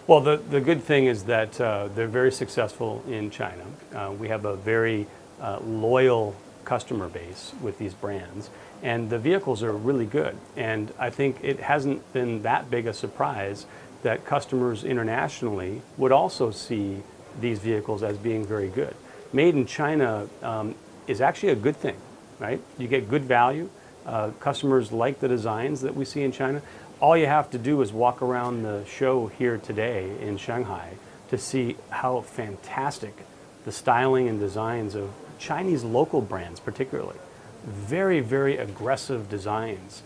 Well, the good thing is that they're very successful in China. We have a very loyal customer base with these brands, and the vehicles are really good. And I think it hasn't been that big a surprise that customers internationally would also see these vehicles as being very good. Made in China is actually a good thing, right? You get good value. Customers like the designs that we see in China. All you have to do is walk around the show here today in Shanghai to see how fantastic the styling and designs of Chinese local brands particularly. Very, very aggressive designs,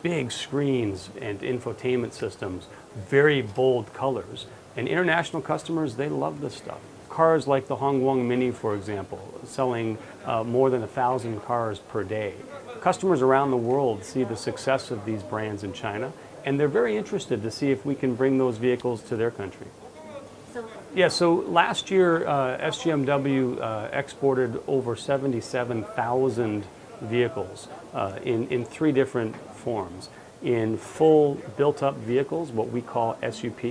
big screens and infotainment systems, very bold colors. And international customers, they love this stuff. Cars like the Hongguang Mini, for example, selling more than 1,000 cars per day. Customers around the world see the success of these brands in China, and they're very interested to see if we can bring those vehicles to their country. So last year, SGMW exported over 77,000 vehicles in three different forms. In full built-up vehicles, what we call SUP,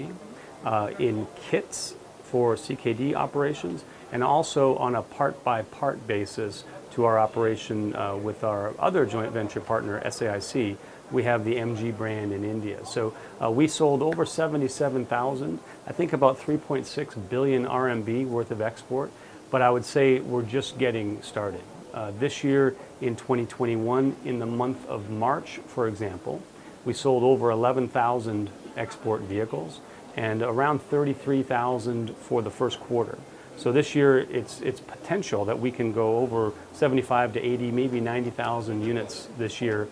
in kits for CKD operations, and also on a part-by-part basis to our operation with our other joint venture partner, SAIC. We have the MG brand in India. So we sold over 77,000, I think about 3.6 billion RMB worth of export, but I would say we're just getting started. This year in 2021, in the month of March, for example, we sold over 11,000 export vehicles and around 33,000 for the first quarter. So this year, it's potential that we can go over 75 to 80, maybe 90,000 units this year.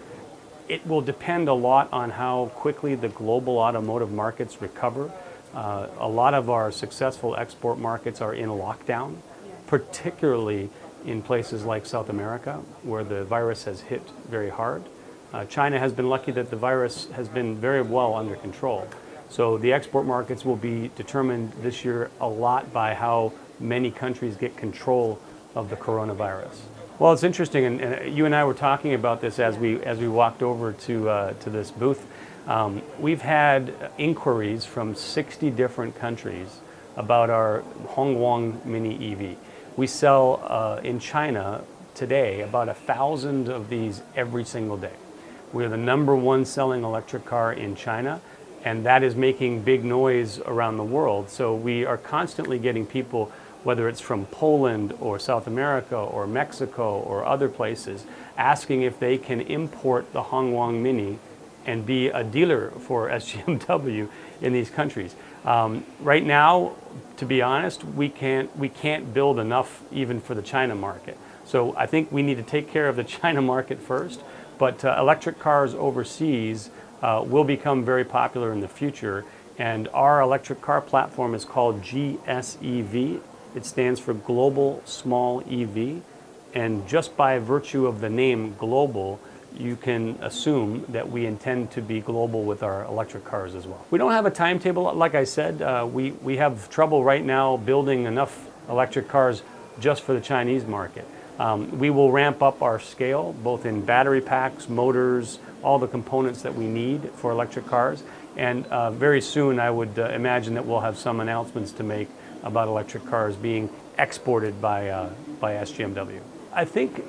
It will depend a lot on how quickly the global automotive markets recover. A lot of our successful export markets are in lockdown, particularly in places like South America, where the virus has hit very hard. China has been lucky that the virus has been very well under control. So the export markets will be determined this year a lot by how many countries get control of the coronavirus. Well, it's interesting, and you and I were talking about this as we walked over to this booth. We've had inquiries from 60 different countries about our Hongguang Mini EV. We sell in China today about 1,000 of these every single day. We're the #1 selling electric car in China, and that is making big noise around the world. So we are constantly getting people, whether it's from Poland or South America or Mexico or other places, asking if they can import the Hongguang Mini and be a dealer for SGMW in these countries. Right now, to be honest, we can't build enough even for the China market. So I think we need to take care of the China market first, but electric cars overseas will become very popular in the future, and our electric car platform is called GSEV. It stands for Global Small EV, and just by virtue of the name Global, you can assume that we intend to be global with our electric cars as well. We don't have a timetable, like I said. We have trouble right now building enough electric cars just for the Chinese market. We will ramp up our scale, both in battery packs, motors, all the components that we need for electric cars. And very soon, I would imagine that we'll have some announcements to make about electric cars being exported by SGMW. I think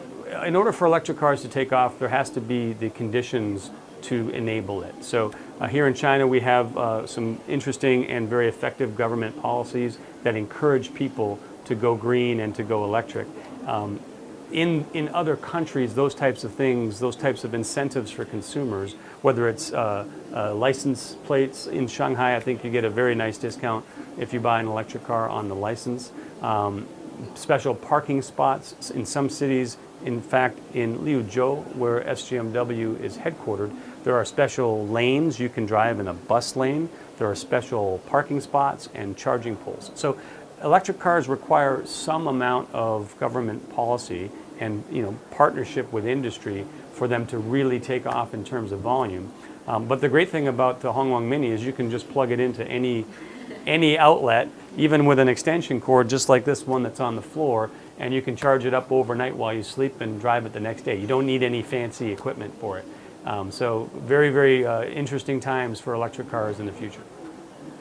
in order for electric cars to take off, there has to be the conditions to enable it. So here in China, we have some interesting and very effective government policies that encourage people to go green and to go electric. In other countries, those types of things, those types of incentives for consumers, whether it's license plates in Shanghai, I think you get a very nice discount if you buy an electric car on the license. Special parking spots in some cities. In fact, in Liuzhou, where SGMW is headquartered, there are special lanes you can drive in a bus lane. There are special parking spots and charging poles. So electric cars require some amount of government policy and partnership with industry for them to really take off in terms of volume. But the great thing about the Hongguang Mini is you can just plug it into any outlet, even with an extension cord, just like this one that's on the floor, and you can charge it up overnight while you sleep and drive it the next day. You don't need any fancy equipment for it. So very, very interesting times for electric cars in the future.